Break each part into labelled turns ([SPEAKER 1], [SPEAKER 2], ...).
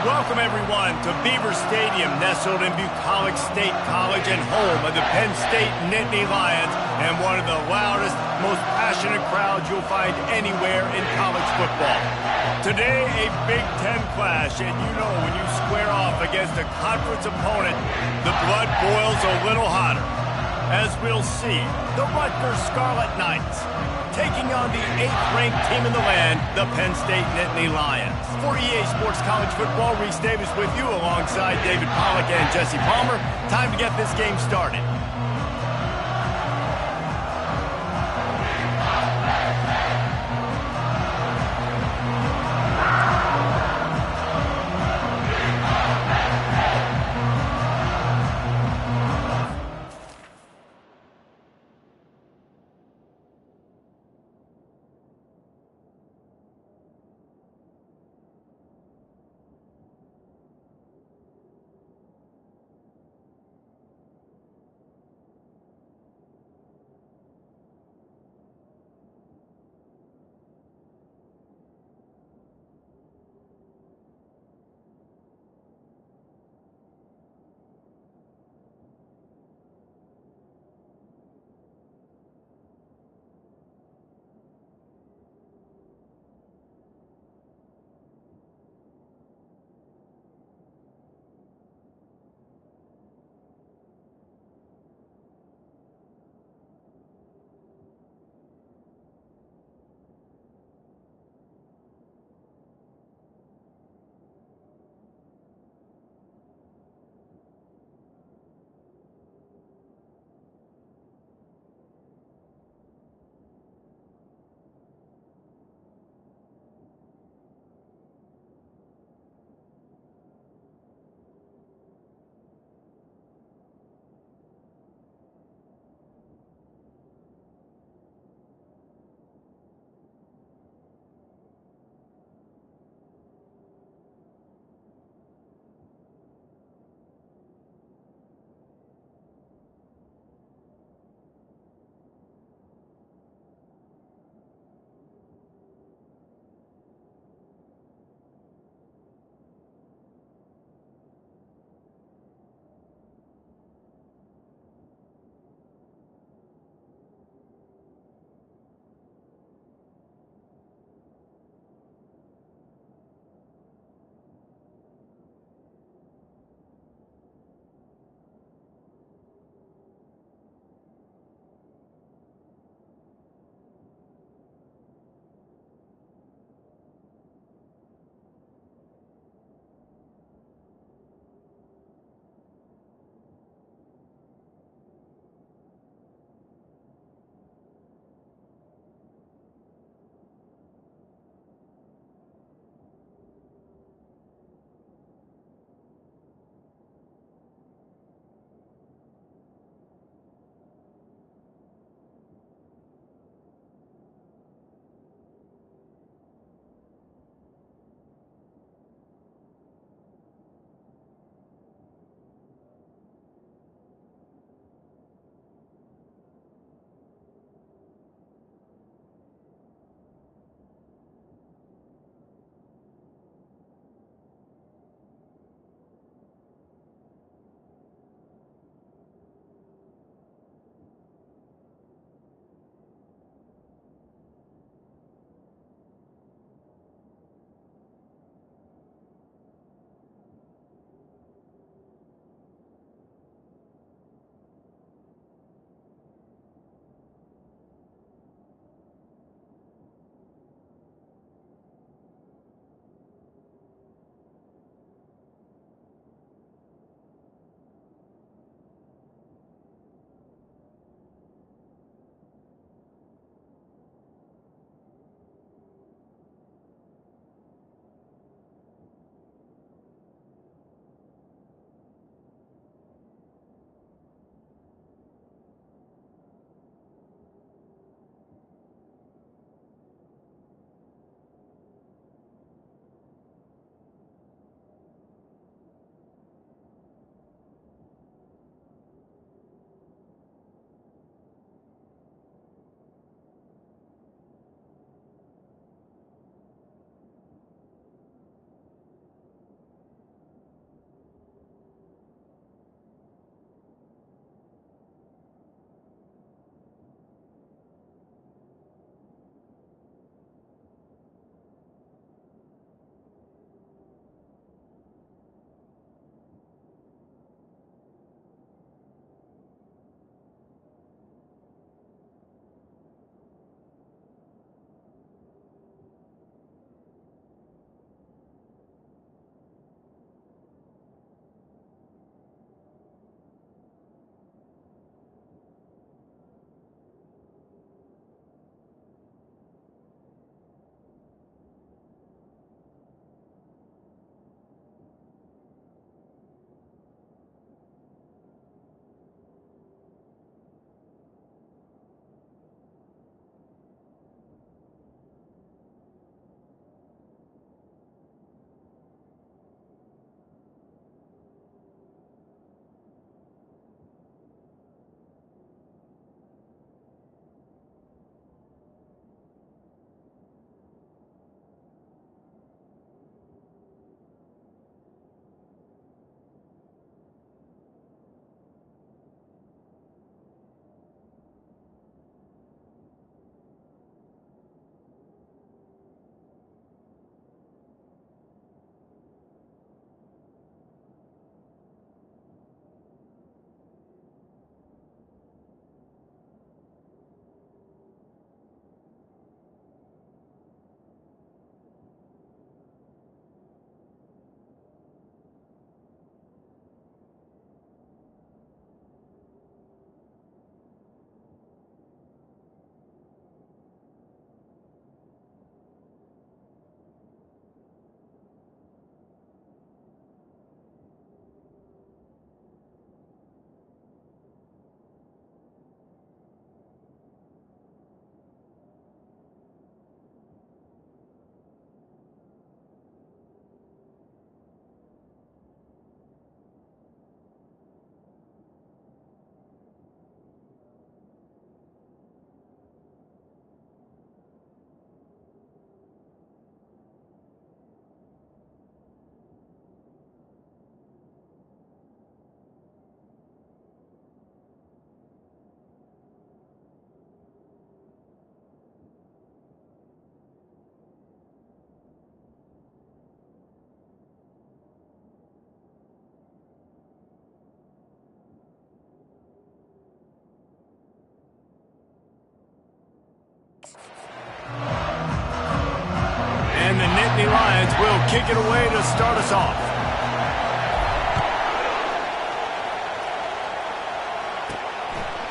[SPEAKER 1] Welcome, everyone, to Beaver Stadium, nestled in Bucolic State College and home of the Penn State Nittany Lions, and one of the loudest, most passionate crowds you'll find anywhere in college football. Today, a Big Ten clash, and you know when you square off against a conference opponent, the blood boils a little hotter. As we'll see, the Rutgers Scarlet Knights taking on the 8th-ranked team in the land, the Penn State Nittany Lions. For EA Sports College Football, Reese Davis with you alongside David Pollack and Jesse Palmer. Time to get this game started. offense will kick it away to start us off.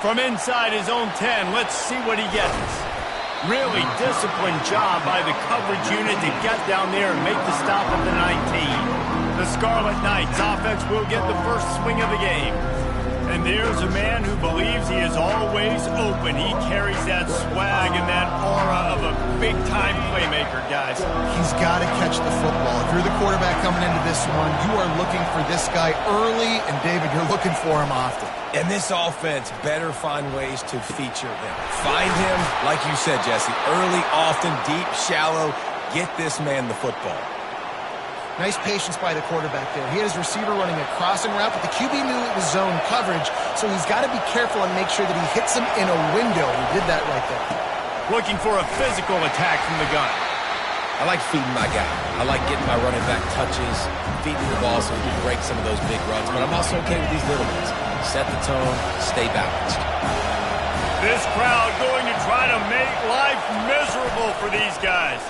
[SPEAKER 1] From inside his own 10, let's see what he gets. Really disciplined job by the coverage unit to get down there and make the stop at the 19. The Scarlet Knights offense will get the first swing of the game. And there's a man who believes he is always open. He carries that swag and that aura of a big-time playmaker, guys.
[SPEAKER 2] He's got to catch the football. If you're the quarterback coming into this one, you are looking for this guy early, and David, you're looking for him often.
[SPEAKER 3] And this offense better find ways to feature him. Find him, like you said, Jesse, early, often, deep, shallow. Get this man the football.
[SPEAKER 2] Nice patience by the quarterback there. He had his receiver running a crossing route, but the QB knew it was zone coverage, so he's got to be careful and make sure that he hits him in a window. He did that right there.
[SPEAKER 1] Looking for a physical attack from the gun.
[SPEAKER 3] I like feeding my guy. I like getting my running back touches, feeding the ball so he can break some of those big runs, but I'm also okay with these little ones. Set the tone, stay balanced.
[SPEAKER 1] This crowd going to try to make life miserable for these guys.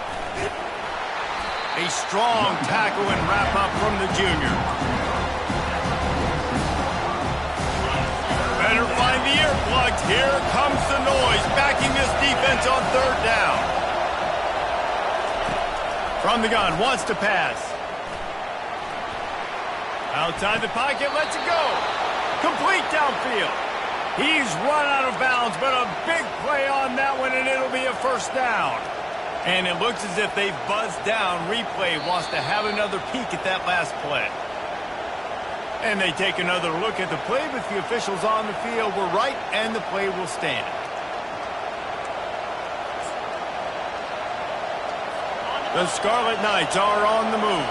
[SPEAKER 1] A strong tackle and wrap-up from the junior. Better find the earplugs. Here comes the noise, backing this defense on third down. From the gun, wants to pass. Outside the pocket, lets it go. Complete downfield. He's run out of bounds, but a big play on that one, and it'll be a first down. And it looks as if they've buzzed down. Replay wants to have another peek at that last play. And they take another look at the play, but the officials on the field were right, and the play will stand. The Scarlet Knights are on the move.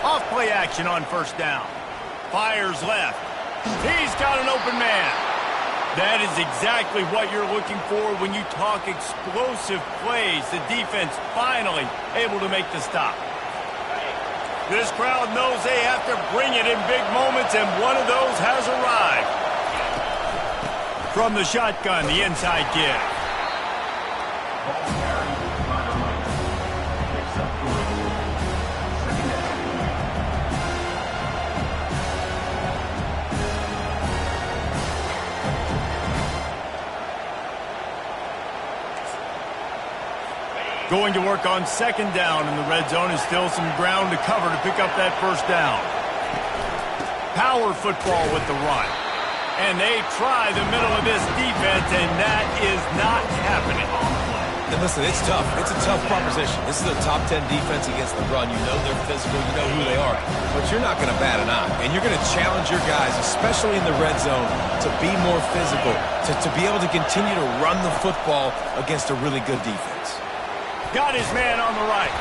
[SPEAKER 1] Off play action on first down. Fires left. He's got an open man. That is exactly what you're looking for when you talk explosive plays. The defense finally able to make the stop. This crowd knows they have to bring it in big moments, and one of those has arrived. From the shotgun, the inside give. Going to work on second down in the red zone. Is still some ground to cover to pick up that first down. Power football with the run. And they try the middle of this defense, and that is not happening.
[SPEAKER 3] And listen, it's tough. It's a tough proposition. This is a top 10 defense against the run. You know they're physical. You know who they are. But you're not going to bat an eye. And you're going to challenge your guys, especially in the red zone, to be more physical, to be able to continue to run the football against a really good defense.
[SPEAKER 1] Got his man on the right.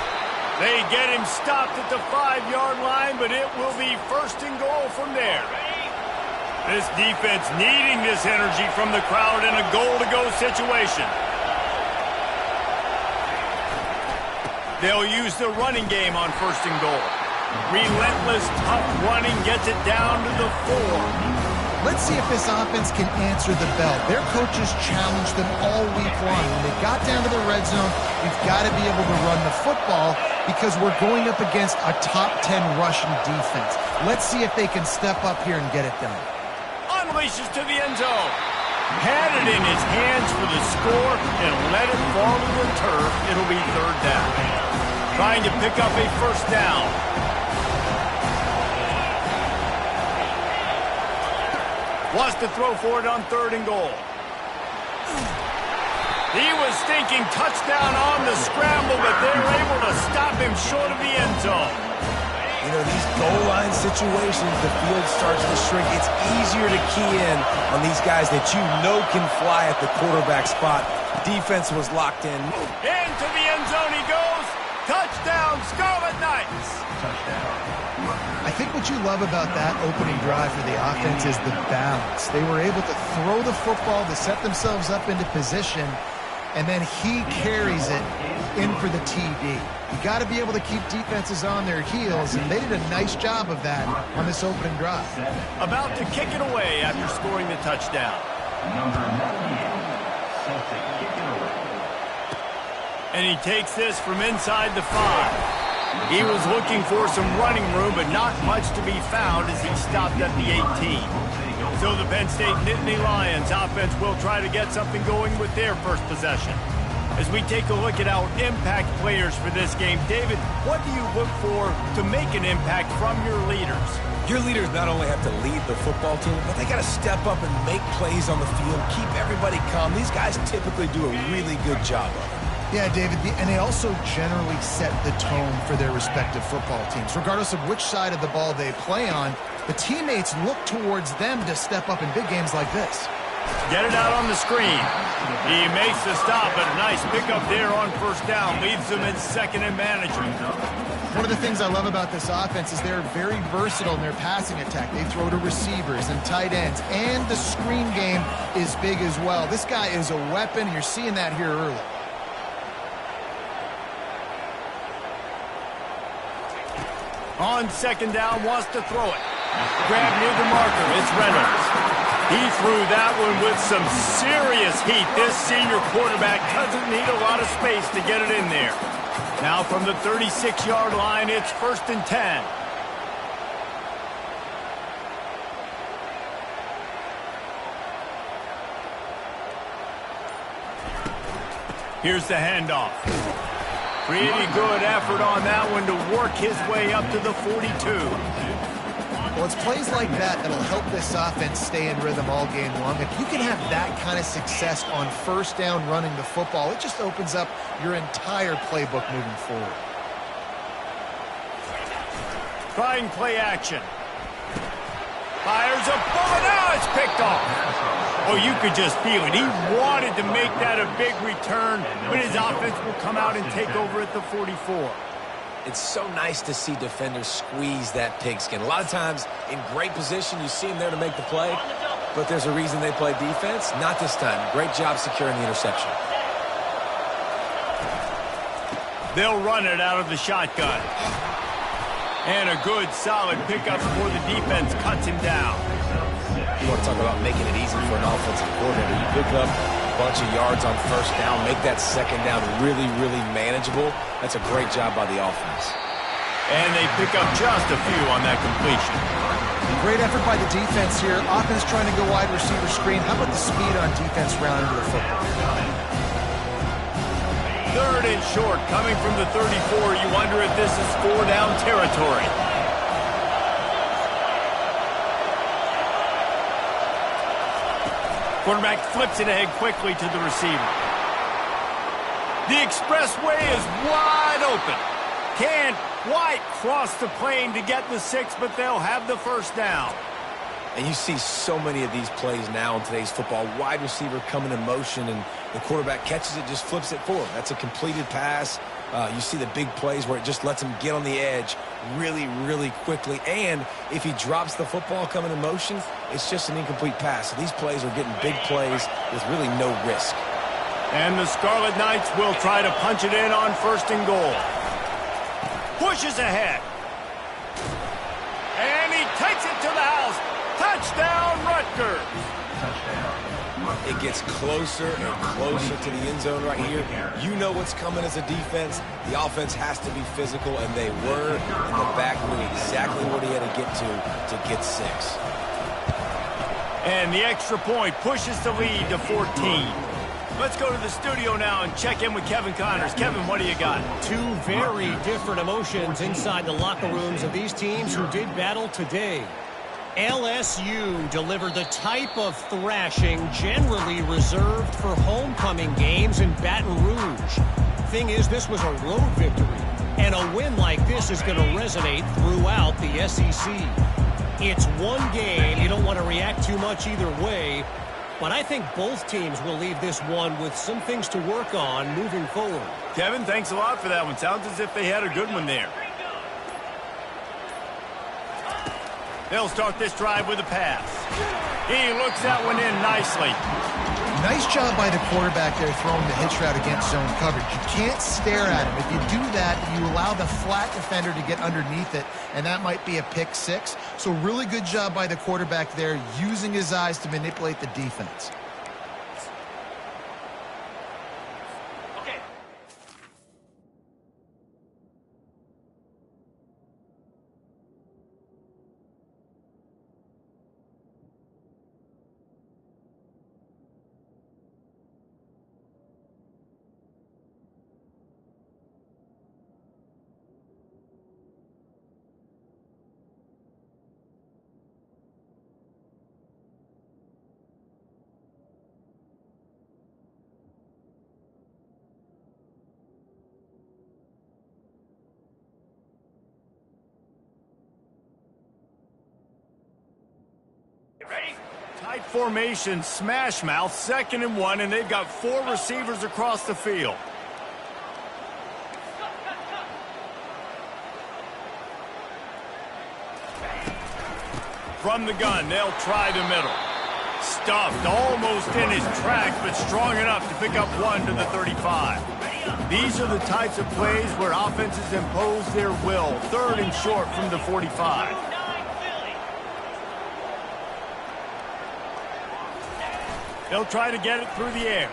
[SPEAKER 1] They get him stopped at the 5-yard line, but it will be first and goal from there. This defense needing this energy from the crowd in a goal-to-go situation. They'll use the running game on first and goal. Relentless, tough running gets it down to the 4.
[SPEAKER 2] Let's see if this offense can answer the bell. Their coaches challenged them all week long. When they got down to the red zone, we've got to be able to run the football because we're going up against a top 10 rushing defense. Let's see if they can step up here and get it done.
[SPEAKER 1] Unleashes to the end zone. Had it in his hands for the score and let it fall to the turf. It'll be third down. Trying to pick up a first down. Wants to throw for it on third and goal. He was thinking touchdown on the scramble, but they're able to stop him short of the end zone.
[SPEAKER 3] You know, these goal line situations, the field starts to shrink. It's easier to key in on these guys that you know can fly at the quarterback spot. Defense was locked in.
[SPEAKER 1] Into the end zone he goes. Touchdown, Scarlet Knights.
[SPEAKER 2] Touchdown. I think what you love about that opening drive for the offense is the balance. They were able to throw the football to set themselves up into position, and then he carries it in for the TD. You got to be able to keep defenses on their heels, and they did a nice job of that on this opening drive.
[SPEAKER 1] About to kick it away after scoring the touchdown. And he takes this from inside the 5. He was looking for some running room, but not much to be found as he stopped at the 18. So the Penn State Nittany Lions offense will try to get something going with their first possession. As we take a look at our impact players for this game, David, what do you look for to make an impact from your leaders?
[SPEAKER 3] Your leaders not only have to lead the football team, but they got to step up and make plays on the field, keep everybody calm. These guys typically do a really good job of it.
[SPEAKER 2] Yeah, David, and they also generally set the tone for their respective football teams. Regardless of which side of the ball they play on, the teammates look towards them to step up in big games like this.
[SPEAKER 1] Get it out on the screen. He makes the stop, but a nice pickup there on first down. Leaves them in second and management.
[SPEAKER 2] One of the things I love about this offense is they're very versatile in their passing attack. They throw to receivers and tight ends, and the screen game is big as well. This guy is a weapon, and you're seeing that here early.
[SPEAKER 1] On second down, wants to throw it. Grab near the marker, it's Reynolds. He threw that one with some serious heat. This senior quarterback doesn't need a lot of space to get it in there. Now from the 36-yard line, it's 1st and 10. Here's the handoff. Pretty good effort on that one to work his way up to the 42.
[SPEAKER 2] Well, it's plays like that that'll help this offense stay in rhythm all game long. If you can have that kind of success on first down running the football, it just opens up your entire playbook moving forward.
[SPEAKER 1] Trying play action. Fires a bullet. Now it's picked off. Oh, you could just feel it. He wanted to make that a big return, but his offense will come out and take over at the 44.
[SPEAKER 3] It's so nice to see defenders squeeze that pigskin. A lot of times, in great position, you see them there to make the play, but there's a reason they play defense. Not this time. Great job securing the interception.
[SPEAKER 1] They'll run it out of the shotgun. And a good, solid pickup before the defense cuts him down.
[SPEAKER 3] You want to talk about making it easy for an offensive coordinator. You pick up a bunch of yards on first down, make that second down really, really manageable. That's a great job by the offense.
[SPEAKER 1] And they pick up just a few on that completion.
[SPEAKER 2] Great effort by the defense here. Offense trying to go wide receiver screen. How about the speed on defense rounding to the football?
[SPEAKER 1] 3rd and short, coming from the 34. You wonder if this is 4-down territory. Quarterback flips it ahead quickly to the receiver. The expressway is wide open. Can't quite cross the plane to get the 6, but they'll have the first down.
[SPEAKER 3] And you see so many of these plays now in today's football. Wide receiver coming in motion, and the quarterback catches it, just flips it forward. That's a completed pass. You see the big plays where it just lets him get on the edge really, really quickly. And if he drops the football coming in motion, it's just an incomplete pass. So these plays are getting big plays with really no risk.
[SPEAKER 1] And the Scarlet Knights will try to punch it in on 1st and goal. Pushes ahead. And he takes it to the house. Touchdown, Rutgers.
[SPEAKER 3] It gets closer and closer to the end zone right here. You know what's coming as a defense. The offense has to be physical, and they were. And the back knew exactly what he had to get 6.
[SPEAKER 1] And the extra point pushes the lead to 14. Let's go to the studio now and check in with Kevin Connors. Kevin, what do you got?
[SPEAKER 4] Two very different emotions inside the locker rooms of these teams who did battle today. LSU delivered the type of thrashing generally reserved for homecoming games in Baton Rouge. Thing is, this was a road victory, and a win like this is going to resonate throughout the SEC. It's one game. You don't want to react too much either way, but I think both teams will leave this one with some things to work on moving forward.
[SPEAKER 1] Kevin, thanks a lot for that one. Sounds as if they had a good one there. They'll start this drive with a pass. He looks that one in nicely.
[SPEAKER 2] Nice job by the quarterback there throwing the hitch route against zone coverage. You can't stare at him. If you do that, you allow the flat defender to get underneath it, and that might be a pick 6. So really good job by the quarterback there, using his eyes to manipulate the defense.
[SPEAKER 1] formation, smash mouth, 2nd and 1, and they've got 4 receivers across the field. From the gun, they'll try the middle. Stuffed almost in his tracks, but strong enough to pick up 1 to the 35. These are the types of plays where offenses impose their will. 3rd and short from the 45. They'll try to get it through the air.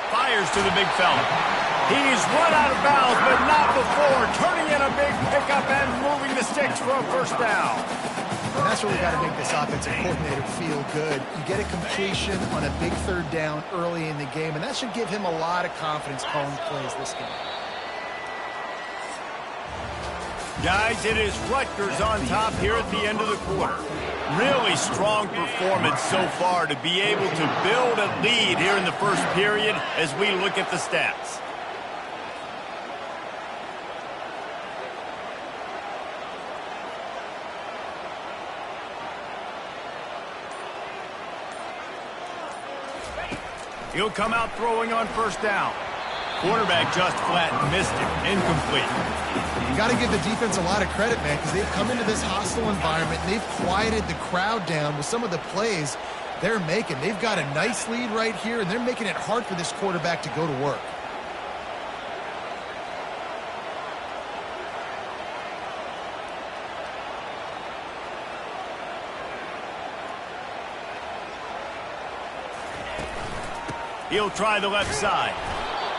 [SPEAKER 1] Fires to the big fella. He's run out of bounds, but not before. Turning in a big pickup and moving the sticks for a 1st down.
[SPEAKER 2] And that's where we got to make this offensive coordinator feel good. You get a completion on a big 3rd down early in the game, and that should give him a lot of confidence calling plays this game.
[SPEAKER 1] Guys, it is Rutgers on top here at the end of the quarter. Really strong performance so far to be able to build a lead here in the 1st period as we look at the stats. He'll come out throwing on 1st down. Quarterback just flat missed it. Incomplete.
[SPEAKER 2] You got to give the defense a lot of credit, man, because they've come into this hostile environment and they've quieted the crowd down with some of the plays they're making. They've got a nice lead right here, and they're making it hard for this quarterback to go to work.
[SPEAKER 1] He'll try the left side.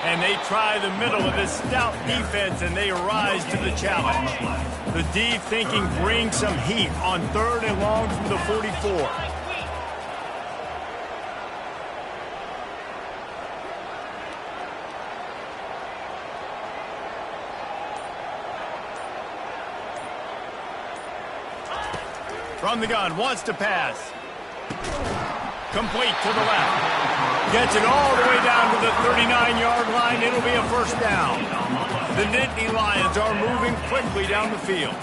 [SPEAKER 1] And they try the middle of this stout defense, and they rise to the challenge. The D thinking bring some heat on 3rd and long from the 44. From the gun, wants to pass. Complete to the left. Gets it all the way down to the 39-yard line. It'll be a 1st down. The Nittany Lions are moving quickly down the field.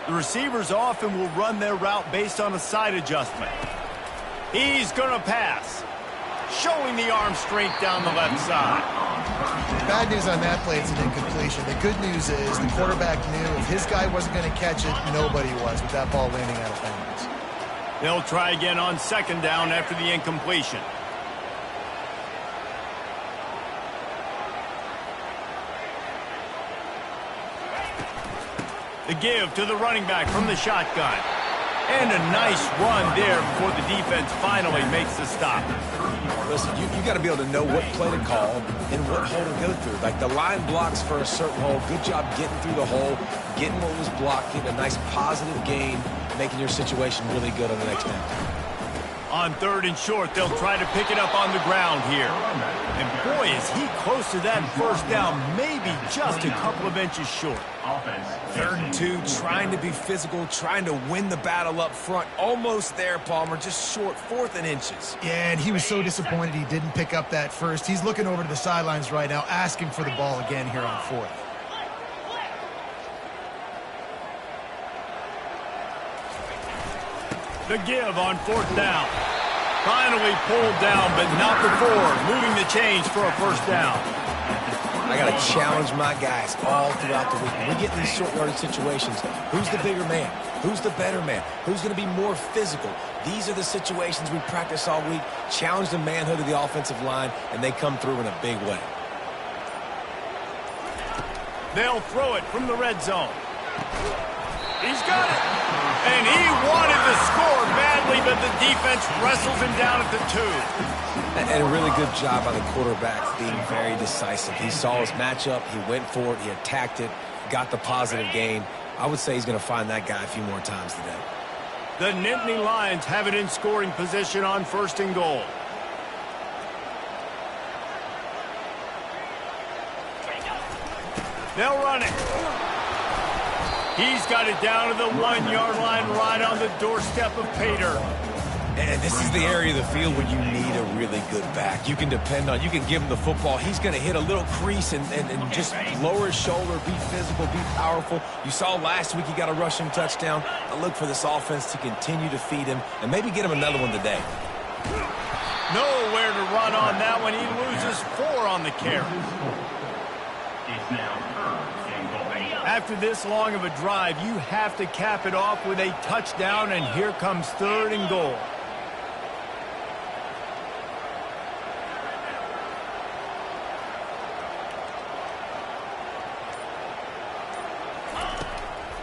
[SPEAKER 1] The receivers often will run their route based on a side adjustment. He's going to pass. Showing the arm strength down the left side.
[SPEAKER 2] Bad news on that play, it's an incompletion. The good news is the quarterback knew if his guy wasn't going to catch it, nobody was with that ball landing out of bounds.
[SPEAKER 1] They'll try again on 2nd down after the incompletion. The give to the running back from the shotgun. And a nice run there before the defense finally makes the stop.
[SPEAKER 3] Listen, you got to be able to know what play to call and what hole to go through. Like the line blocks for a certain hole. Good job getting through the hole, getting what was blocked, getting a nice positive gain, making your situation really good on the next down.
[SPEAKER 1] On 3rd and short, they'll try to pick it up on the ground here. And boy, is he close to that 1st down, maybe just a couple of inches short.
[SPEAKER 3] 3rd and 2, trying to be physical, trying to win the battle up front. Almost there, Palmer, just short, 4th and inches.
[SPEAKER 2] Yeah, and he was so disappointed he didn't pick up that 1st. He's looking over to the sidelines right now, asking for the ball again here on 4th.
[SPEAKER 1] The give on 4th down. Finally pulled down, but not before moving the chains for a 1st down.
[SPEAKER 3] I got to challenge my guys all throughout the week. When we get in these short yardage situations, who's the bigger man? Who's the better man? Who's going to be more physical? These are the situations we practice all week. Challenge the manhood of the offensive line, and they come through in a big way.
[SPEAKER 1] They'll throw it from the red zone. He's got it. And he wanted to score badly, but the defense wrestles him down at the 2.
[SPEAKER 3] And a really good job by the quarterback being very decisive. He saw his matchup, he went for it, he attacked it, got the positive gain. I would say he's going to find that guy a few more times today.
[SPEAKER 1] The Nittany Lions have it in scoring position on 1st and goal. They'll run it. He's got it down to the 1-yard line right on the doorstep of Pater.
[SPEAKER 3] And this is the area of the field where you need a really good back. You can depend on, you can give him the football. He's going to hit a little crease and just lower his shoulder, be physical, be powerful. You saw last week he got a rushing touchdown. I look for this offense to continue to feed him and maybe get him another one today.
[SPEAKER 1] Nowhere to run on that one. He loses 4 on the carry. After this long of a drive, you have to cap it off with a touchdown, and here comes 3rd and goal.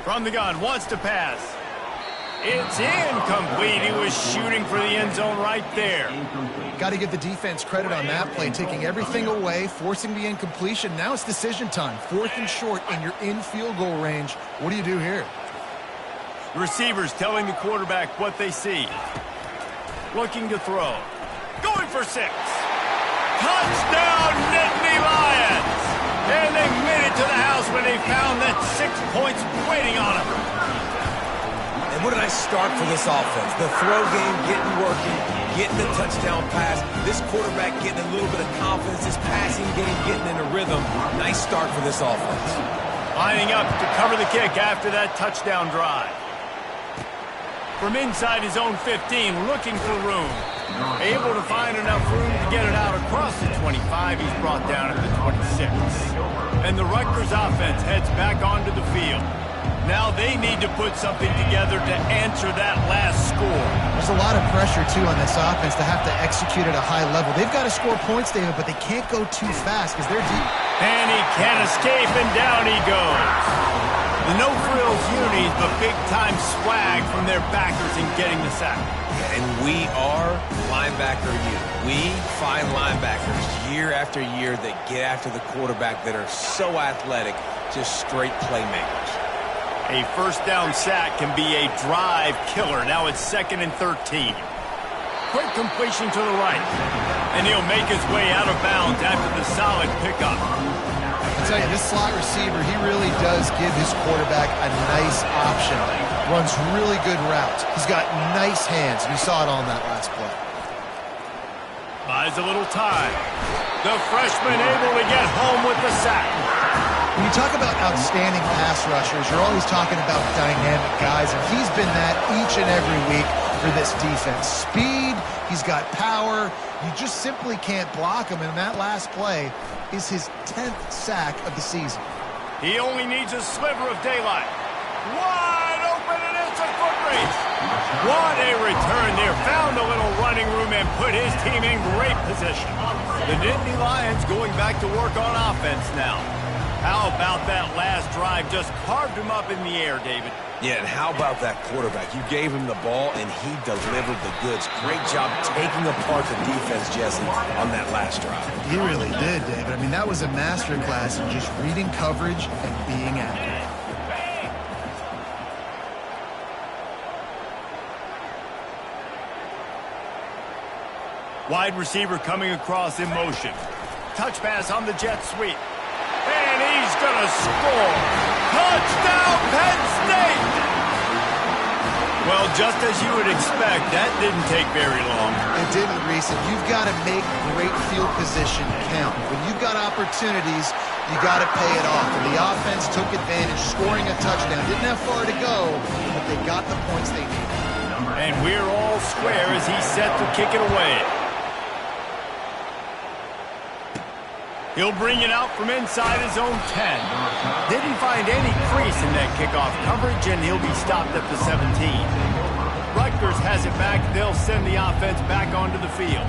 [SPEAKER 1] From the gun, wants to pass. It's incomplete. He was shooting for the end zone right there.
[SPEAKER 2] Got to give the defense credit on that play, taking everything away, forcing the incompletion. Now it's decision time. 4th and short, and you're in field goal range. What do you do here?
[SPEAKER 1] Receivers telling the quarterback what they see. Looking to throw. Going for 6. Touchdown, Nittany Lions! And they made it to the house when they found that 6 points waiting on them.
[SPEAKER 3] And what a nice start for this offense. The throw game getting working, getting the touchdown pass. This quarterback getting a little bit of confidence. This passing game getting in a rhythm. Nice start for this offense.
[SPEAKER 1] Lining up to cover the kick after that touchdown drive. From inside his own 15, looking for room. Able to find enough room to get it out across the 25. He's brought down at the 26. And the Rutgers offense heads back onto the field. Now they need to put something together to answer that last score.
[SPEAKER 2] There's a lot of pressure, too, on this offense to have to execute at a high level. They've got to score points, David, but they can't go too fast because they're deep.
[SPEAKER 1] And he can't escape, and down he goes. The no-frills unis, but big-time swag from their backers in getting the sack.
[SPEAKER 3] And we are linebacker you. We find linebackers year after year that get after the quarterback that are so athletic, just straight playmakers.
[SPEAKER 1] A first down sack can be a drive killer. Now it's 2nd and 13. Quick completion to the right. And he'll make his way out of bounds after the solid pickup.
[SPEAKER 2] I tell you, this slot receiver, he really does give his quarterback a nice option. Runs really good routes. He's got nice hands. You saw it on that last play.
[SPEAKER 1] Buys a little time. The freshman able to get home with the sack.
[SPEAKER 2] When you talk about outstanding pass rushers, you're always talking about dynamic guys, and he's been that each and every week for this defense. Speed, he's got power. You just simply can't block him, and that last play is his 10th sack of the season.
[SPEAKER 1] He only needs a sliver of daylight. Wide open, and it's a foot race. What a return there. Found a little running room and put his team in great position. The Nittany Lions going back to work on offense now. How about that last drive? Just carved him up in the air, David.
[SPEAKER 3] Yeah, and how about that quarterback? You gave him the ball, and he delivered the goods. Great job taking apart the defense, Jesse, on that last drive.
[SPEAKER 2] He really did, David. I mean, that was a masterclass in just reading coverage and being accurate.
[SPEAKER 1] Wide receiver coming across in motion. Touch pass on the jet sweep. And he's going to score. Touchdown, Penn State! Well, just as you would expect, that didn't take very long.
[SPEAKER 2] It didn't, Rzsl. You've got to make great field position count. When you've got opportunities, you got to pay it off. And the offense took advantage, scoring a touchdown. Didn't have far to go, but they got the points they needed.
[SPEAKER 1] And we're all square as he's set to kick it away. He'll bring it out from inside his own 10. Didn't find any crease in that kickoff coverage, and he'll be stopped at the 17. Rutgers has it back. They'll send the offense back onto the field.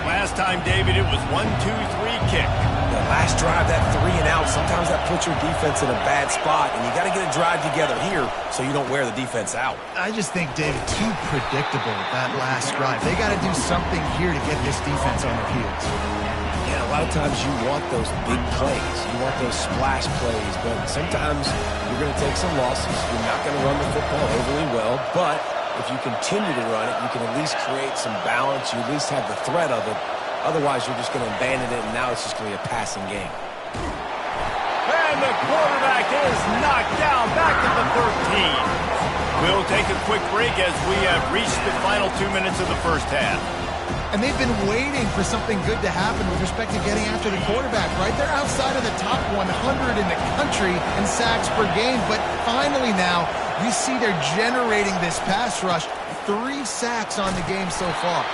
[SPEAKER 1] Last time, David, it was 1-2-3 kick.
[SPEAKER 3] The last drive, that 3 and out, sometimes that puts your defense in a bad spot, and you got to get a drive together here so you don't wear the defense out.
[SPEAKER 2] I just think, David, too predictable, that last drive. They got to do something here to get this defense on their heels.
[SPEAKER 3] Yeah, a lot of times you want those big plays. You want those splash plays, but sometimes you're going to take some losses. You're not going to run the football overly well, but if you continue to run it, you can at least create some balance. You at least have the threat of it. Otherwise, you're just going to abandon it, and now it's just going to be a passing game.
[SPEAKER 1] And the quarterback is knocked down back at the 13. We'll take a quick break as we have reached the final 2 minutes of the first half.
[SPEAKER 2] And they've been waiting for something good to happen with respect to getting after the quarterback, right? They're outside of the top 100 in the country in sacks per game, but finally now you see they're generating this pass rush. 3 sacks on the game so far.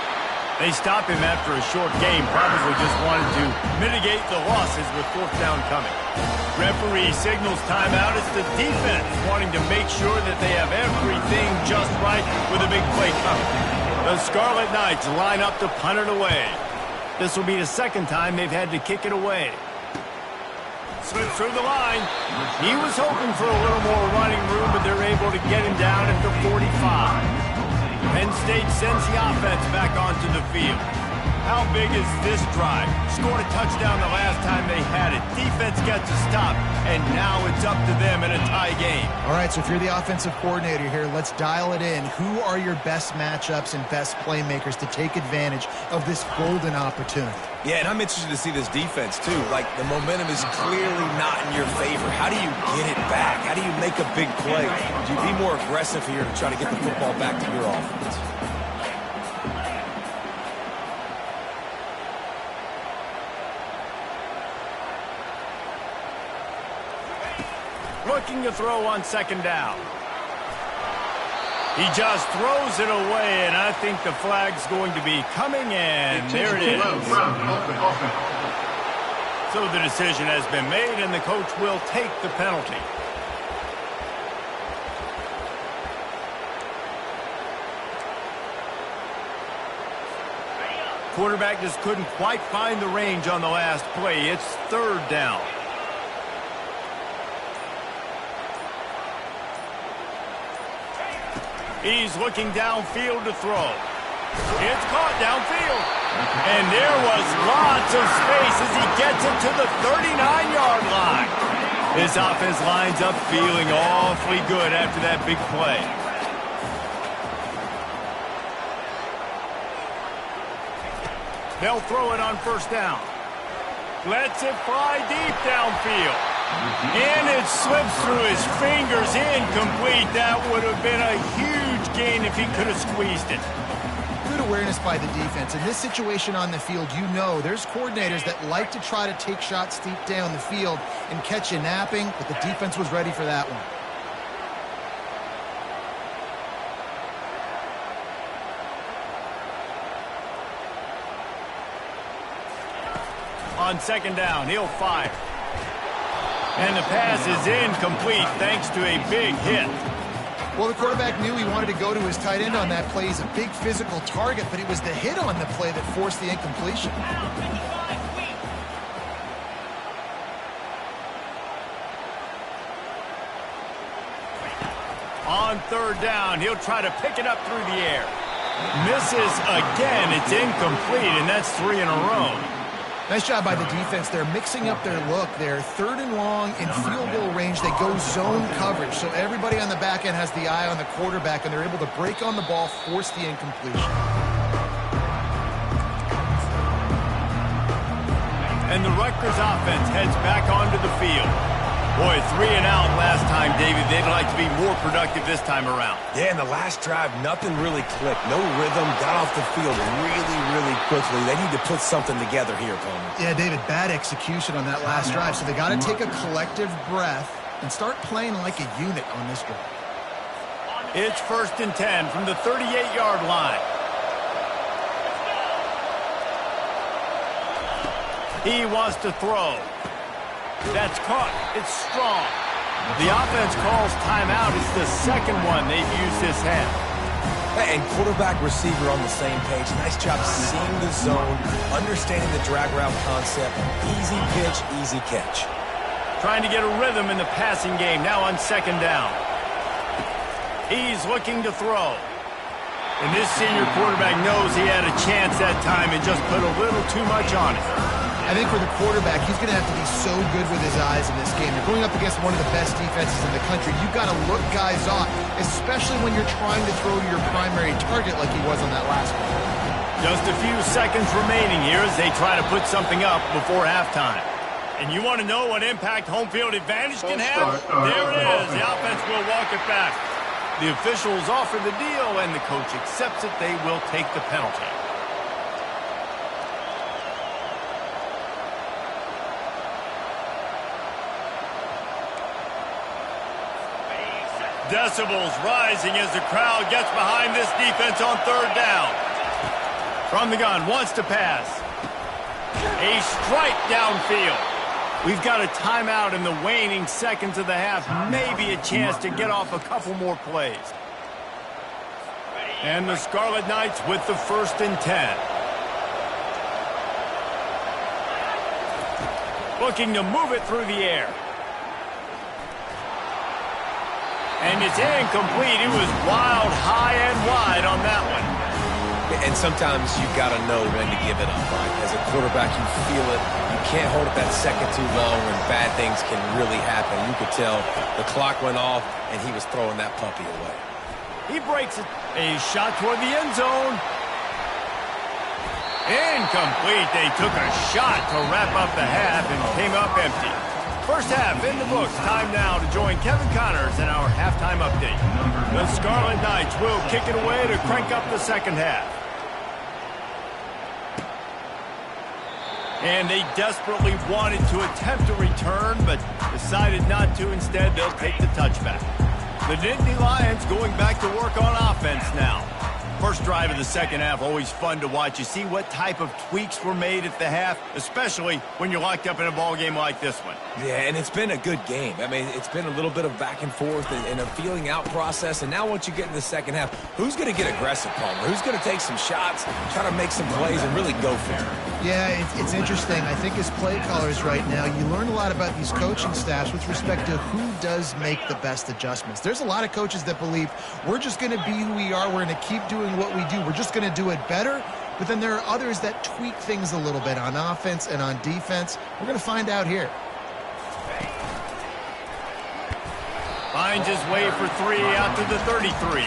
[SPEAKER 1] They stop him after a short game, probably just wanted to mitigate the losses with 4th down coming. Referee signals timeout. It's the defense wanting to make sure that they have everything just right with a big play coming. The Scarlet Knights line up to punt it away. This will be the 2nd time they've had to kick it away. Slips through the line. He was hoping for a little more running room, but they're able to get him down at the 45. Penn State sends the offense back onto the field. How big is this drive? Scored a touchdown the last time they had it. Defense gets a stop, and now it's up to them in a tie game.
[SPEAKER 2] All right, so if you're the offensive coordinator here, let's dial it in. Who are your best matchups and best playmakers to take advantage of this golden opportunity?
[SPEAKER 3] Yeah, and I'm interested to see this defense, too. Like, the momentum is clearly not in your favor. How do you get it back? How do you make a big play? Do you be more aggressive here to try to get the football back to your offense?
[SPEAKER 1] Looking to throw on 2nd down. He just throws it away, and I think the flag's going to be coming in. There it is. So the decision has been made, and the coach will take the penalty. Quarterback just couldn't quite find the range on the last play. It's 3rd down. He's looking downfield to throw. It's caught downfield. And there was lots of space as he gets it to the 39-yard line. His offense lines up feeling awfully good after that big play. They'll throw it on 1st down. Lets it fly deep downfield. And it slips through his fingers, incomplete. That would have been a huge gain if he could have squeezed it.
[SPEAKER 2] Good awareness by the defense. In this situation on the field, you know there's coordinators that like to try to take shots deep down the field and catch you napping, but the defense was ready for that one.
[SPEAKER 1] On 2nd down, he'll fire. And the pass is incomplete thanks to a big hit.
[SPEAKER 2] Well, the quarterback knew he wanted to go to his tight end on that play. He's a big physical target, but it was the hit on the play that forced the incompletion.
[SPEAKER 1] On 3rd down, he'll try to pick it up through the air. Misses again. It's incomplete, and that's 3 in a row.
[SPEAKER 2] Nice job by the defense. They're mixing up their look. They're 3rd and long in field goal range. They go zone coverage. So everybody on the back end has the eye on the quarterback, and they're able to break on the ball, force the incompletion.
[SPEAKER 1] And the Rutgers offense heads back onto the field. Boy, 3 and out last time, David. They'd like to be more productive this time around.
[SPEAKER 3] Yeah, in the last drive, nothing really clicked. No rhythm, got off the field really quickly. They need to put something together here, Coleman.
[SPEAKER 2] Yeah, David, bad execution on that last drive. So they got to take a collective breath and start playing like a unit on this drive.
[SPEAKER 1] It's 1st and 10 from the 38-yard line. He wants to throw. That's caught. It's strong. The offense calls timeout. It's the 2nd one they've used this half.
[SPEAKER 3] And quarterback receiver on the same page. Nice job seeing the zone, understanding the drag route concept. Easy pitch, easy catch.
[SPEAKER 1] Trying to get a rhythm in the passing game. Now on 2nd down. He's looking to throw. And this senior quarterback knows he had a chance that time and just put a little too much on it.
[SPEAKER 2] I think for the quarterback, he's going to have to be so good with his eyes in this game. You're going up against one of the best defenses in the country. You've got to look guys off, especially when you're trying to throw to your primary target like he was on that last one.
[SPEAKER 1] Just a few seconds remaining here as they try to put something up before halftime. And you want to know what impact home field advantage can have? There it is. The offense will walk it back. The officials offer the deal, and the coach accepts it. They will take the penalty. Decibels rising as the crowd gets behind this defense on third down. From the gun, wants to pass. A strike downfield. We've got a timeout in the waning seconds of the half. Maybe a chance to get off a couple more plays. And the Scarlet Knights with the 1st and 10. Looking to move it through the air. And it's incomplete. It was wild, high and wide on that one.
[SPEAKER 3] And sometimes you've got to know when to give it up, right? As a quarterback, you feel it. You can't hold it that second too long when bad things can really happen. You could tell the clock went off, and he was throwing that puppy away.
[SPEAKER 1] He breaks it. A shot toward the end zone. Incomplete. They took a shot to wrap up the half and came up empty. First half in the books. Time now to join Kevin Connors in our halftime update. The Scarlet Knights will kick it away to crank up the second half. And they desperately wanted to attempt a return, but decided not to. Instead, they'll take the touchback. The Nittany Lions going back to work on offense now. First drive of the second half, always fun to watch. You see what type of tweaks were made at the half, especially when you're locked up in a ball game like this one.
[SPEAKER 3] Yeah, and it's been a good game. I mean, it's been a little bit of back and forth and a feeling out process. And now once you get in the second half, who's going to get aggressive, Palmer? Who's going to take some shots, try to make some plays, and really go for it?
[SPEAKER 2] Yeah, it's interesting. I think as play callers right now, you learn a lot about these coaching staffs with respect to who does make the best adjustments. There's a lot of coaches that believe we're just going to be who we are. We're going to keep doing what we do. We're just going to do it better. But then there are others that tweak things a little bit on offense and on defense. We're going to find out here.
[SPEAKER 1] Finds his way for 3 out to the 33.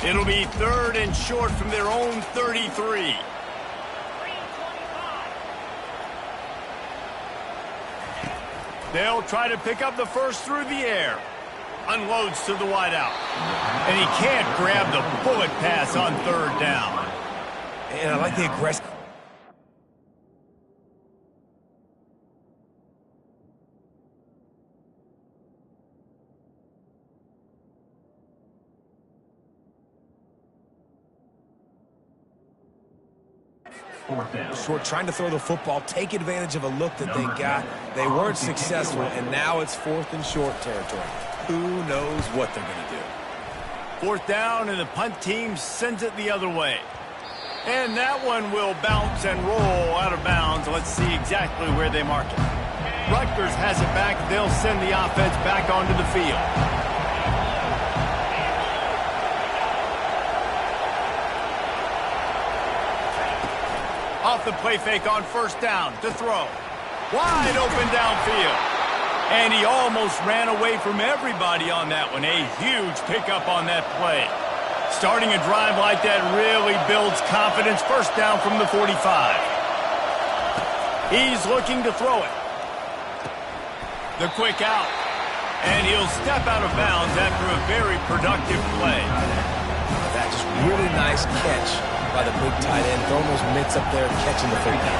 [SPEAKER 1] It'll be 3rd and short from their own 33. They'll try to pick up the first through the air. Unloads to the wideout. And he can't grab the bullet pass on 3rd down.
[SPEAKER 3] And I like the aggressive. Short, trying to throw the football, take advantage of a look that they got. They weren't successful, and now it's 4th and short territory. Who knows what they're going to do?
[SPEAKER 1] 4th down, and the punt team sends it the other way. And that one will bounce and roll out of bounds. Let's see exactly where they mark it. Rutgers has it back. They'll send the offense back onto the field. Off the play fake on 1st down to throw. Wide open downfield. And he almost ran away from everybody on that one. A huge pickup on that play. Starting a drive like that really builds confidence. 1st down from the 45. He's looking to throw it. The quick out. And he'll step out of bounds after a very productive play.
[SPEAKER 3] That's just really nice catch by the big tight end, throwing those mitts up there, catching the football.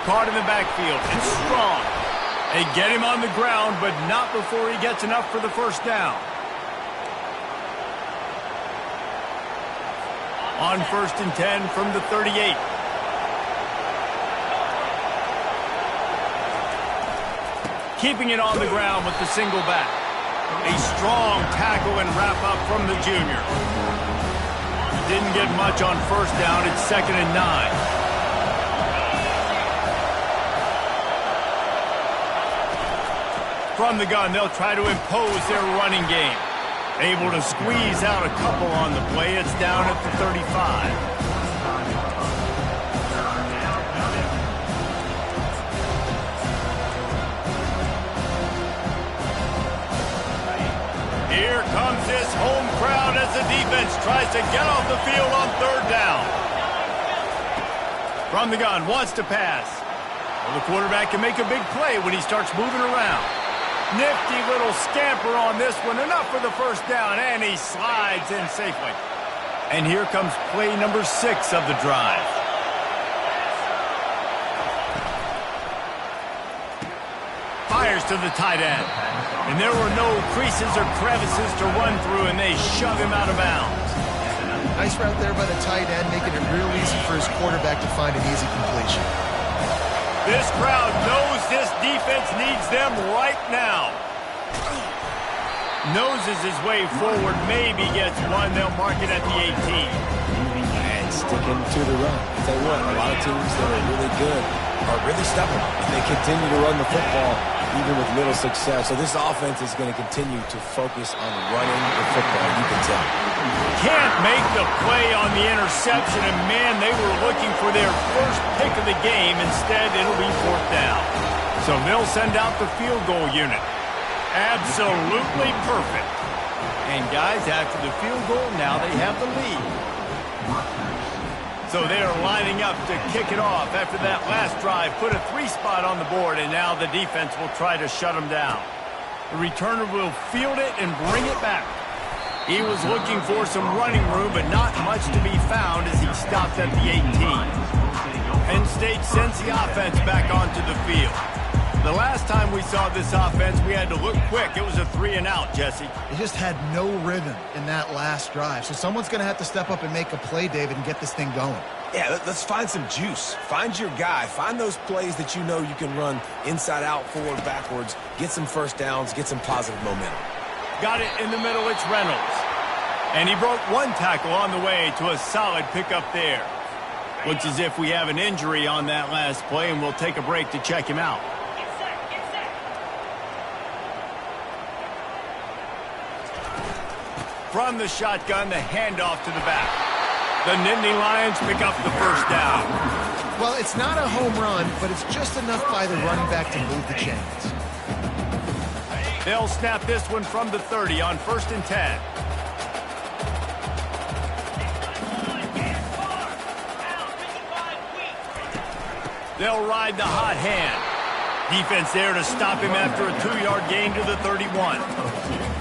[SPEAKER 1] Caught in the backfield. It's strong. They get him on the ground, but not before he gets enough for the 1st down. On 1st and 10 from the 38. Keeping it on the ground with the single back. A strong tackle and wrap up from the junior. Didn't get much on 1st down. It's 2nd and 9. From the gun, they'll try to impose their running game. Able to squeeze out a couple on the play. It's down at the 35. Here comes this home crowd as the defense tries to get off the field on third down. From the gun, wants to pass. Well, the quarterback can make a big play when he starts moving around. Nifty little scamper on this one, enough for the first down, and he slides in safely. And here comes play number 6 of the drive. Fires to the tight end. And there were no creases or crevices to run through, and they shove him out of bounds.
[SPEAKER 2] Nice route there by the tight end, making it real easy for his quarterback to find an easy completion.
[SPEAKER 1] This crowd knows this defense needs them right now. Noses his way forward, maybe gets one. They'll mark it at the 18.
[SPEAKER 3] And sticking to the run. I'll tell you what, a lot of teams that are really good are really stubborn, and they continue to run the football even with little success. So this offense is going to continue to focus on running the football, you can tell.
[SPEAKER 1] Can't make the play on the interception, and man, they were looking for their first pick of the game. Instead, it'll be fourth down. So they'll send out the field goal unit. Absolutely perfect. And guys, after the field goal, now they have the lead. So they are lining up to kick it off after that last drive. Put a 3 spot on the board, and now the defense will try to shut them down. The returner will field it and bring it back. He was looking for some running room, but not much to be found as he stopped at the 18. Penn State sends the offense back onto the field. The last time we saw this offense, we had to look quick. It was a 3-and-out, Jesse.
[SPEAKER 2] They just had no rhythm in that last drive. So someone's going to have to step up and make a play, David, and get this thing going.
[SPEAKER 3] Yeah, let's find some juice. Find your guy. Find those plays that you know you can run inside out, forward, backwards. Get some first downs. Get some positive momentum.
[SPEAKER 1] Got it in the middle. It's Reynolds. And he broke one tackle on the way to a solid pickup there. Looks as if we have an injury on that last play, and we'll take a break to check him out. From the shotgun, the handoff to the back. The Nittany Lions pick up the first down.
[SPEAKER 2] Well, it's not a home run, but it's just enough by the running back to move the chains.
[SPEAKER 1] They'll snap this one from the 30 on 1st and 10. They'll ride the hot hand. Defense there to stop him after a 2-yard gain to the 31.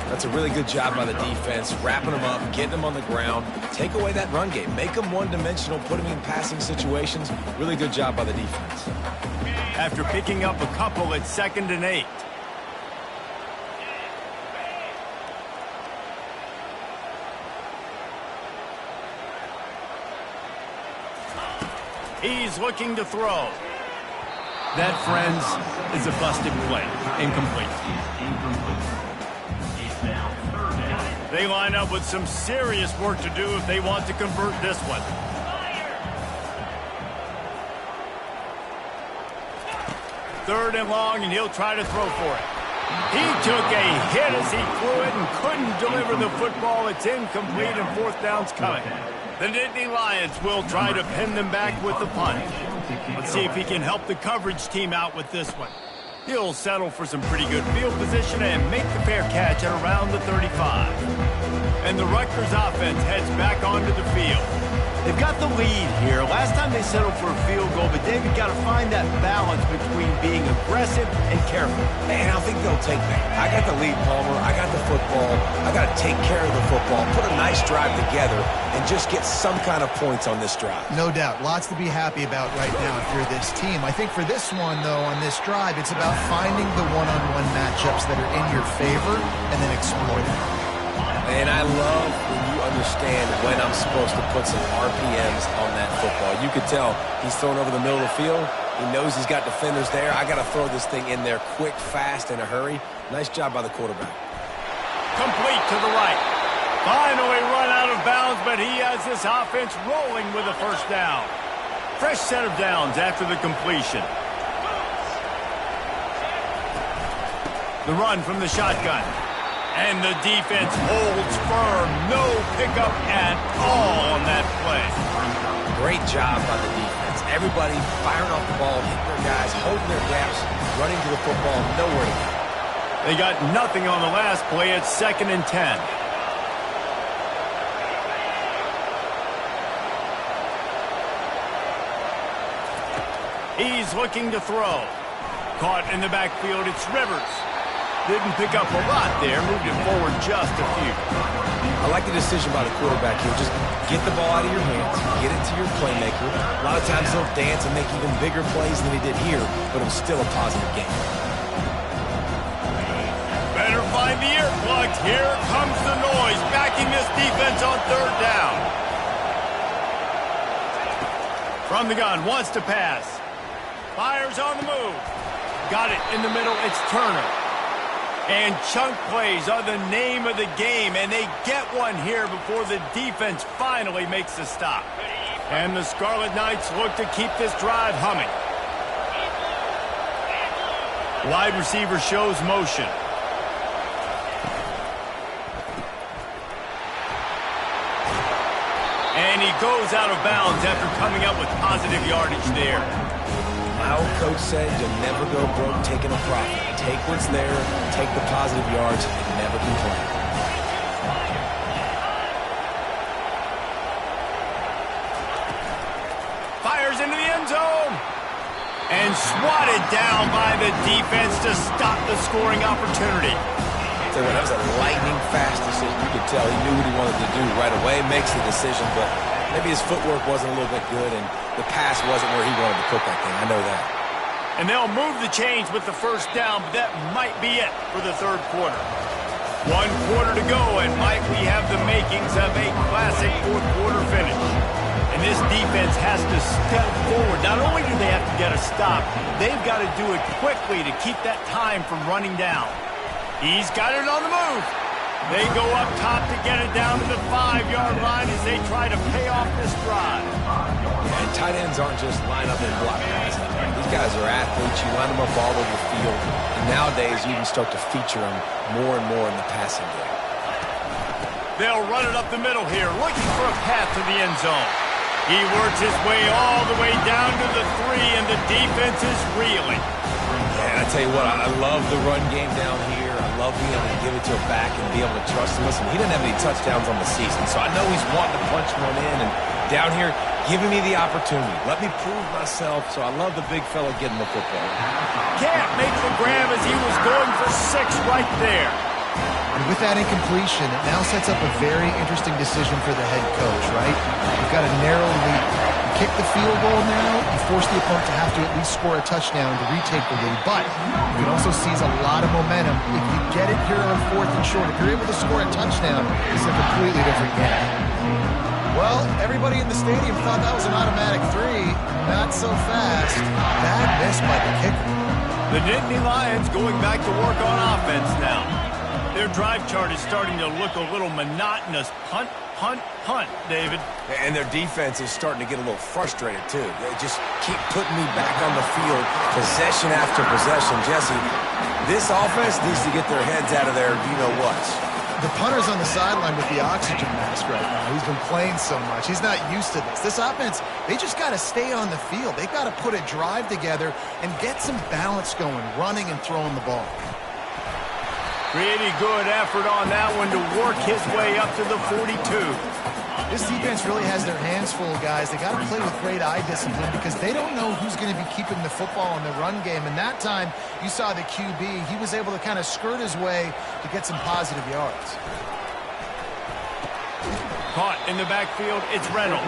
[SPEAKER 3] That's a really good job by the defense, wrapping them up, getting them on the ground. Take away that run game. Make them one-dimensional, put them in passing situations. Really good job by the defense.
[SPEAKER 1] After picking up a couple at 2nd and 8. He's looking to throw. That, friends, is a busted play. Incomplete. They line up with some serious work to do if they want to convert this one. Third and long, and he'll try to throw for it. He took a hit as he threw it and couldn't deliver the football. It's incomplete, and fourth down's coming. The Nittany Lions will try to pin them back with the punt. Let's see if he can help the coverage team out with this one. He'll settle for some pretty good field position and make the fair catch at around the 35. And the Rutgers offense heads back onto the field. They've got the lead here. Last time they settled for a field goal, but David got to find that balance between being aggressive and careful.
[SPEAKER 3] And I think they'll take that. I got the lead, Palmer. I got the football. I got to take care of the football, put a nice drive together, and just get some kind of points on this drive.
[SPEAKER 2] No doubt. Lots to be happy about right now if you're this team. I think for this one, though, on this drive, it's about finding the one-on-one matchups that are in your favor and then exploiting them.
[SPEAKER 3] And I love when you understand when I'm supposed to put some RPMs on that football. You could tell he's throwing over the middle of the field. He knows he's got defenders there. I got to throw this thing in there quick, fast, in a hurry. Nice job by the quarterback.
[SPEAKER 1] Complete to the right. Finally run out of bounds, but he has this offense rolling with a first down. Fresh set of downs after the completion. The run from the shotgun. And the defense holds firm. No pickup at all on that play.
[SPEAKER 3] Great job by the defense. Everybody firing off the ball, hitting their guys, holding their gaps, running to the football, nowhere to go.
[SPEAKER 1] They got nothing on the last play at 2nd and 10. He's looking to throw. Caught in the backfield, it's Rivers. Didn't pick up a lot there, moved it forward just a few.
[SPEAKER 3] I like the decision by the quarterback here. Just get the ball out of your hands, get it to your playmaker. A lot of times he'll dance and make even bigger plays than he did here, but it was still a positive game.
[SPEAKER 1] Better find the earplugs. Here comes the noise, backing this defense on third down. From the gun, wants to pass. Fires on the move. Got it in the middle, it's Turner. And chunk plays are the name of the game, and they get one here before the defense finally makes the stop. And the Scarlet Knights look to keep this drive humming. Wide receiver shows motion. And he goes out of bounds after coming up with positive yardage there.
[SPEAKER 3] My old coach said you'll never go broke taking a profit. Take what's there, take the positive yards, and never complain.
[SPEAKER 1] Fires into the end zone. And swatted down by the defense to stop the scoring opportunity.
[SPEAKER 3] So that was a lightning-fast decision. You could tell he knew what he wanted to do right away, makes the decision, but maybe his footwork wasn't a little bit good, and the pass wasn't where he wanted to put that thing. I know that.
[SPEAKER 1] And they'll move the chains with the first down, but that might be it for the third quarter. 1 quarter to go, and might we have the makings of a classic fourth-quarter finish. And this defense has to step forward. Not only do they have to get a stop, they've got to do it quickly to keep that time from running down. He's got it on the move. They go up top to get it down to the 5-yard line as they try to pay off this drive.
[SPEAKER 3] And tight ends aren't just line up and block passes. These guys are athletes. You line them up all over the field. And nowadays, you can start to feature them more and more in the passing game.
[SPEAKER 1] They'll run it up the middle here, looking for a path to the end zone. He works his way all the way down to the 3, and the defense is reeling.
[SPEAKER 3] And I tell you what, I love the run game down here. I love being able to give it to a back and be able to trust him. Listen, he didn't have any touchdowns on the season, so I know he's wanting to punch one in. And down here, giving me the opportunity. Let me prove myself, so I love the big fella getting the football.
[SPEAKER 1] Can't make the grab as he was going for 6 right there.
[SPEAKER 2] And with that incompletion, it now sets up a very interesting decision for the head coach, right? You've got a narrow lead. You kick the field goal now, you force the opponent to have to at least score a touchdown to retake the lead. But you can also seize a lot of momentum. If you get it here on 4th and short, if you're able to score a touchdown, it's a completely different game. Well, everybody in the stadium thought that was an automatic 3. Not so fast. Bad miss by the kicker.
[SPEAKER 1] The Nittany Lions going back to work on offense now. Their drive chart is starting to look a little monotonous. Punt, punt, punt, David.
[SPEAKER 3] And their defense is starting to get a little frustrated, too. They just keep putting me back on the field, possession after possession. Jesse, this offense needs to get their heads out of their you-know-what.
[SPEAKER 2] The punter's on the sideline with the oxygen mask right now. He's been playing so much. He's not used to this. This offense, they just got to stay on the field. They've got to put a drive together and get some balance going, running and throwing the ball.
[SPEAKER 1] Pretty good effort on that one to work his way up to the 42.
[SPEAKER 2] This defense really has their hands full, guys. They got to play with great eye discipline because they don't know who's going to be keeping the football in the run game. And that time, you saw the QB. He was able to kind of skirt his way to get some positive yards.
[SPEAKER 1] Caught in the backfield, it's Reynolds.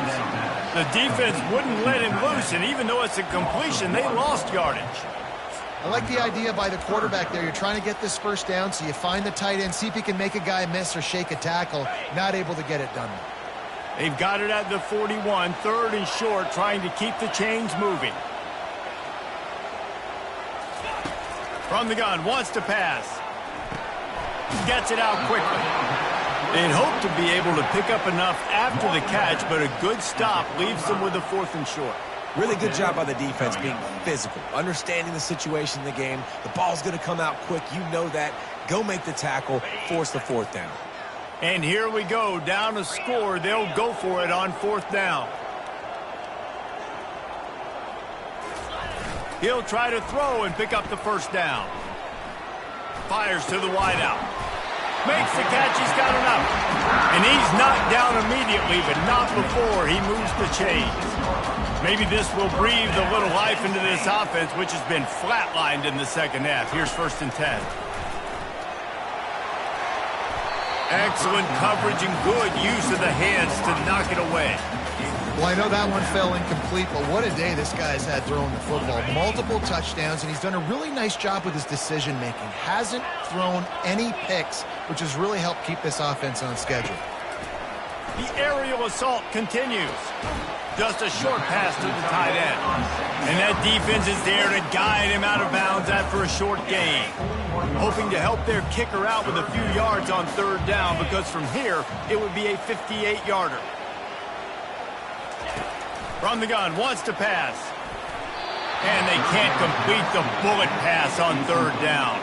[SPEAKER 1] The defense wouldn't let him loose, and even though it's a completion, they lost yardage.
[SPEAKER 2] I like the idea by the quarterback there. You're trying to get this first down, so you find the tight end, see if he can make a guy miss or shake a tackle. Not able to get it done.
[SPEAKER 1] They've got it at the 41, 3rd and short, trying to keep the chains moving. From the gun, wants to pass. Gets it out quickly. They'd hope to be able to pick up enough after the catch, but a good stop leaves them with a 4th and short.
[SPEAKER 3] Really good job by the defense being physical, understanding the situation in the game. The ball's going to come out quick. You know that. Go make the tackle, force the 4th down.
[SPEAKER 1] And here we go, down to score. They'll go for it on 4th down. He'll try to throw and pick up the first down. Fires to the wideout. Makes the catch. He's got enough. And he's knocked down immediately, but not before he moves the chains. Maybe this will breathe a little life into this offense, which has been flatlined in the second half. Here's 1st and 10. Excellent coverage and good use of the hands to knock it away.
[SPEAKER 2] Well, I know that one fell incomplete, but what a day this guy's had throwing the football. Multiple touchdowns, and he's done a really nice job with his decision-making. Hasn't thrown any picks, which has really helped keep this offense on schedule.
[SPEAKER 1] The aerial assault continues. Just a short pass to the tight end. And that defense is there to guide him out of bounds after a short gain. Hoping to help their kicker out with a few yards on 3rd down, because from here, it would be a 58-yarder. From the gun, wants to pass. And they can't complete the bullet pass on 3rd down.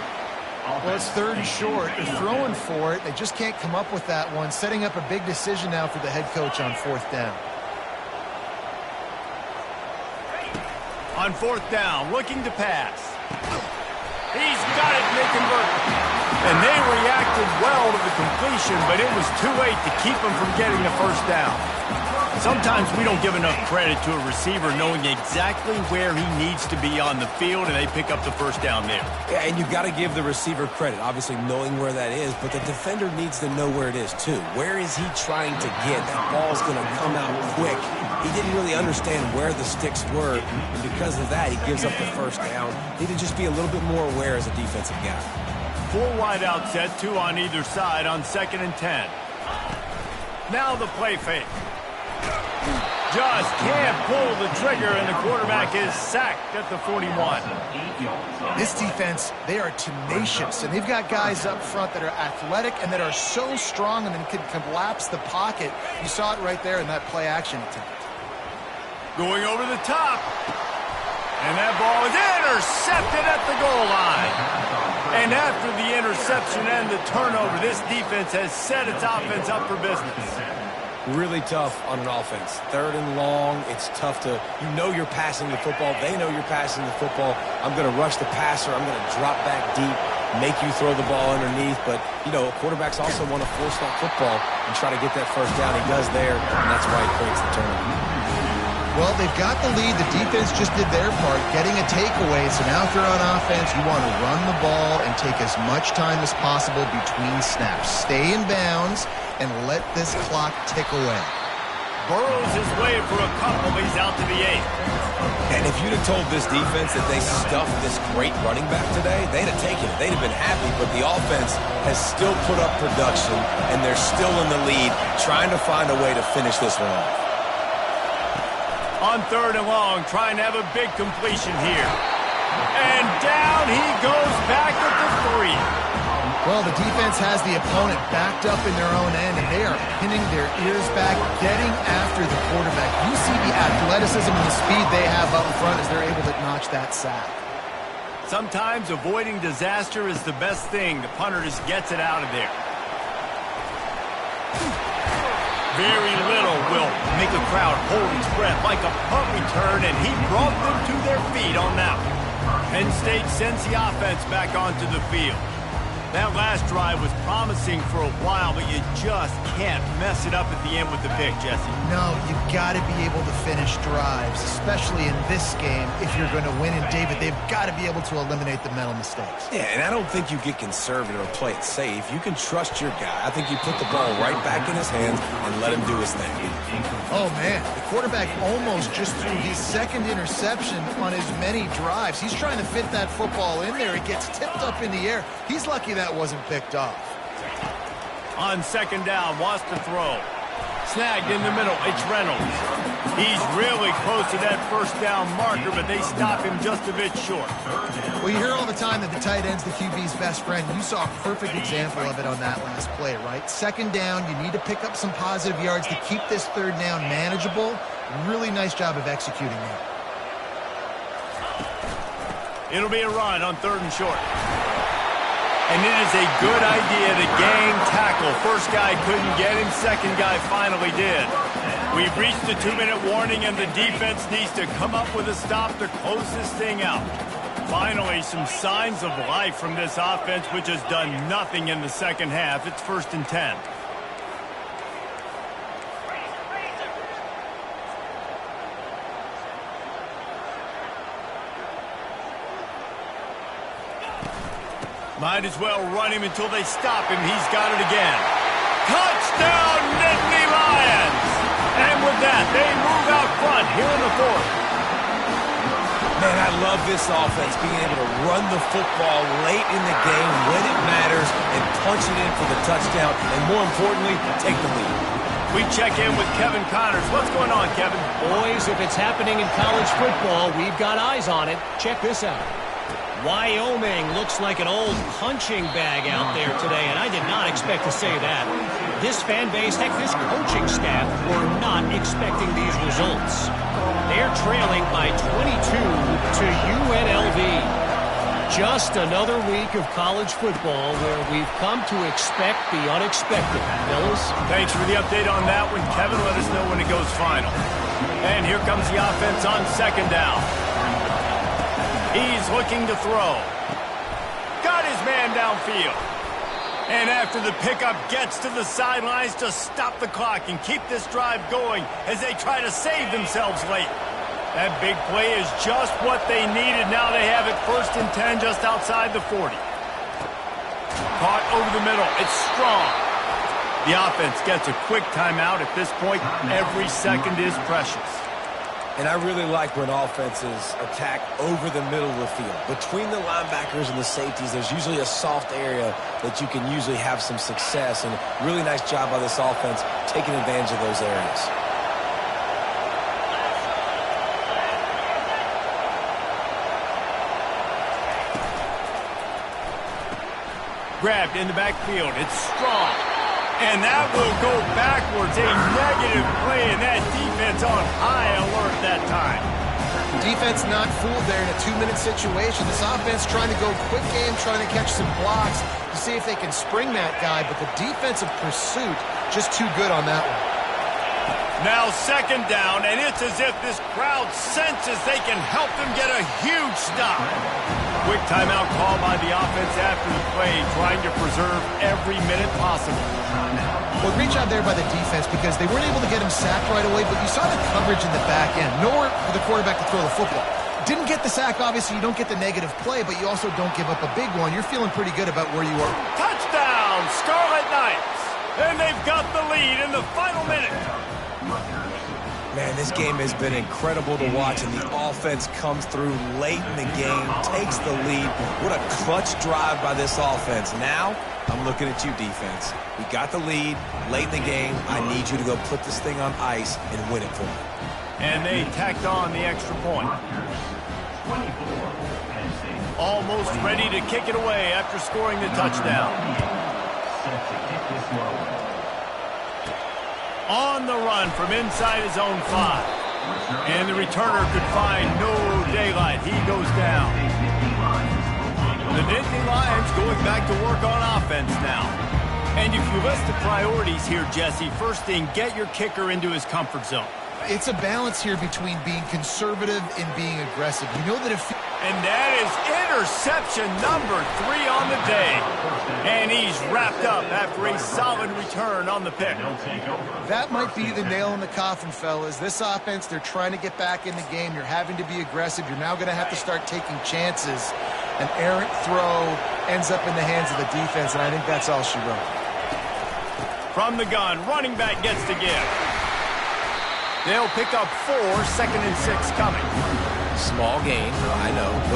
[SPEAKER 2] Well, it's 3rd and short. They're throwing for it. They just can't come up with that one. Setting up a big decision now for the head coach on 4th down.
[SPEAKER 1] On 4th down, looking to pass. He's got it, and they convert. And they reacted well to the completion, but it was too late to keep them from getting the 1st down. Sometimes we don't give enough credit to a receiver knowing exactly where he needs to be on the field, and they pick up the 1st down there.
[SPEAKER 3] Yeah, and you've got to give the receiver credit, obviously knowing where that is, but the defender needs to know where it is too. Where is he trying to get? That ball's going to come out quick. He didn't really understand where the sticks were, and because of that, he gives up the 1st down. Need to just be a little bit more aware as a defensive guy.
[SPEAKER 1] 4 wide out set, 2 on either side on 2nd and 10. Now the play fake. Just can't pull the trigger, and the quarterback is sacked at the 41.
[SPEAKER 2] This defense, they are tenacious, and they've got guys up front that are athletic and that are so strong and then can collapse the pocket. You saw it right there in that play-action attempt.
[SPEAKER 1] Going over the top. And that ball is intercepted at the goal line. And after the interception and the turnover, this defense has set its offense up for business.
[SPEAKER 3] Really tough on an offense. 3rd and long, it's tough to, you know you're passing the football. They know you're passing the football. I'm going to rush the passer. I'm going to drop back deep, make you throw the ball underneath. But, you know, quarterbacks also want to force that football and try to get that 1st down. He does there, and that's why he creates the turnover.
[SPEAKER 2] Well, they've got the lead. The defense just did their part, getting a takeaway. So now if they're on offense, you want to run the ball and take as much time as possible between snaps. Stay in bounds and let this clock tick away.
[SPEAKER 1] Burrows his way for a couple. He's out to the 8.
[SPEAKER 3] And if you'd have told this defense that they stuffed this great running back today, they'd have taken it. They'd have been happy, but the offense has still put up production, and they're still in the lead, trying to find a way to finish this one off.
[SPEAKER 1] On 3rd and long, trying to have a big completion here. And down he goes back at the 3.
[SPEAKER 2] Well, the defense has the opponent backed up in their own end, and they are pinning their ears back, getting after the quarterback. You see the athleticism and the speed they have up front as they're able to notch that sack.
[SPEAKER 1] Sometimes avoiding disaster is the best thing. The punter just gets it out of there. Very little will make a crowd hold its breath like a punt return, and he brought them to their feet on that one. Penn State sends the offense back onto the field. That last drive was promising for a while, but you just can't mess it up at the end with the pick, Jesse.
[SPEAKER 2] No, you've got to be able to finish drives, especially in this game. If you're going to win, and David, they've got to be able to eliminate the mental mistakes.
[SPEAKER 3] Yeah, and I don't think you get conservative or play it safe. You can trust your guy. I think you put the ball right back in his hands and let him do his thing.
[SPEAKER 2] Oh, man, the quarterback almost just threw his 2nd interception on as many drives. He's trying to fit that football in there. It gets tipped up in the air. He's lucky that wasn't picked off.
[SPEAKER 1] On 2nd down, wants to throw. Snagged in the middle, it's Reynolds. He's really close to that 1st down marker, but they stop him just a bit short.
[SPEAKER 2] Well, you hear all the time that the tight end's the QB's best friend. You saw a perfect example of it on that last play, right? 2nd down, you need to pick up some positive yards to keep this 3rd down manageable. Really nice job of executing that.
[SPEAKER 1] It'll be a run on 3rd and short. And it is a good idea to gang tackle. First guy couldn't get him, 2nd guy finally did. We've reached the 2-minute warning, and the defense needs to come up with a stop to close this thing out. Finally, some signs of life from this offense, which has done nothing in the second half. It's 1st and 10. Might as well run him until they stop him. He's got it again. Touchdown, Nittany Lions! And with that, they move out front here in the 4th.
[SPEAKER 3] Man, I love this offense, being able to run the football late in the game when it matters and punch it in for the touchdown, and more importantly, take the lead.
[SPEAKER 1] We check in with Kevin Connors. What's going on, Kevin?
[SPEAKER 4] Boys, if it's happening in college football, we've got eyes on it. Check this out. Wyoming looks like an old punching bag out there today, and I did not expect to say that. This fan base, heck, this coaching staff were not expecting these results. They're trailing by 22 to UNLV. Just another week of college football where we've come to expect the unexpected. Fellas?
[SPEAKER 1] Thanks for the update on that one, Kevin. Let us know when it goes final. And here comes the offense on 2nd down. He's looking to throw. Got his man downfield. And after the pickup, gets to the sidelines to stop the clock and keep this drive going as they try to save themselves late. That big play is just what they needed. Now they have it 1st and 10 just outside the 40. Caught over the middle. It's strong. The offense gets a quick timeout at this point. Every second is precious.
[SPEAKER 3] And I really like when offenses attack over the middle of the field. Between the linebackers and the safeties, there's usually a soft area that you can usually have some success. And really nice job by this offense taking advantage of those areas.
[SPEAKER 1] Grabbed in the backfield. It's strong. And that will go backwards. A negative play, and that defense on high alert that time.
[SPEAKER 2] Defense not fooled there in a 2-minute situation. This offense trying to go quick game, trying to catch some blocks to see if they can spring that guy, but the defensive pursuit just too good on that one.
[SPEAKER 1] Now 2nd down, and it's as if this crowd senses they can help them get a huge stop. Quick timeout call by the offense after the play, trying to preserve every minute possible.
[SPEAKER 2] Well, great job there by the defense because they weren't able to get him sacked right away, but you saw the coverage in the back end. Nowhere for the quarterback to throw the football. Didn't get the sack, obviously. You don't get the negative play, but you also don't give up a big one. You're feeling pretty good about where you are.
[SPEAKER 1] Touchdown, Scarlet Knights! And they've got the lead in the final minute.
[SPEAKER 3] Man, this game has been incredible to watch, and the offense comes through late in the game, takes the lead. What a clutch drive by this offense. Now, I'm looking at you, defense. We got the lead late in the game. I need you to go put this thing on ice and win it for me.
[SPEAKER 1] And they tacked on the extra point. Almost ready to kick it away after scoring the touchdown. On the run from inside his own 5. And the returner could find no daylight. He goes down. The Nittany Lions going back to work on offense now. And if you list the priorities here, Jesse, first thing, get your kicker into his comfort zone.
[SPEAKER 2] It's a balance here between being conservative and being aggressive. You know that if...
[SPEAKER 1] And that is interception number 3 on the day. And he's wrapped up after a solid return on the pick.
[SPEAKER 2] That might be the nail in the coffin, fellas. This offense, they're trying to get back in the game. You're having to be aggressive. You're now going to have to start taking chances. An errant throw ends up in the hands of the defense, and I think that's all she wrote.
[SPEAKER 1] From the gun, running back gets to give. They'll pick up 4, 2nd and 6 coming.
[SPEAKER 3] Small gain, I know, but